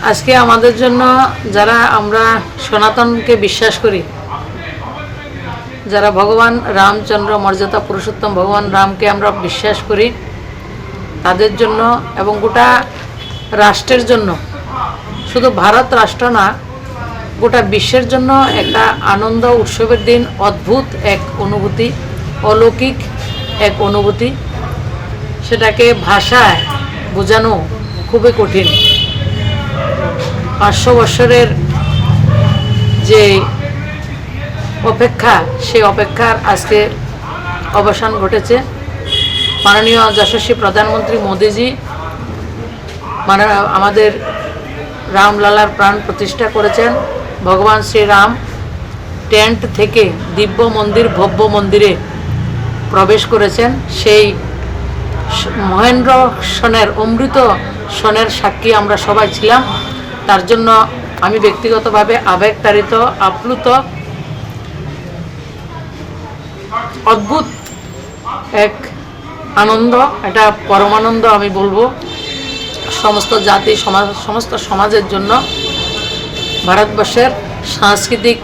আজকে আমাদের জন্য যারা আমরা সনাতনকে বিশ্বাস করি, যারা ভগবান রামচন্দ্র মর্যাদা পুরুষোত্তম ভগবান রামকে আমরা বিশ্বাস করি, তাদের জন্য এবং গোটা রাষ্ট্রের জন্য, শুধু ভারত রাষ্ট্র না, গোটা বিশ্বের জন্য একটা আনন্দ উৎসবের দিন, অদ্ভুত এক অনুভূতি, অলৌকিক এক অনুভূতি। সেটাকে ভাষায় বোঝানো খুবই কঠিন। 500 বছরের যে অপেক্ষা, সেই অপেক্ষার আজকে অবসান ঘটেছে। মাননীয় যশস্বী প্রধানমন্ত্রী মোদিজি আমাদের রামলালার প্রাণ প্রতিষ্ঠা করেছেন। ভগবান শ্রীরাম টেন্ট থেকে দিব্য মন্দির, ভব্য মন্দিরে প্রবেশ করেছেন। সেই মহেন্দ্র সনের, অমৃত সনের সাক্ষী আমরা সবাই ছিলাম। তার জন্য আমি ব্যক্তিগতভাবে আবেগতাড়িত, আপ্লুত। অদ্ভুত এক আনন্দ, এটা পরমানন্দ আমি বলবো সমস্ত জাতি সমাজ, সমস্ত সমাজের জন্য। ভারতবর্ষের সাংস্কৃতিক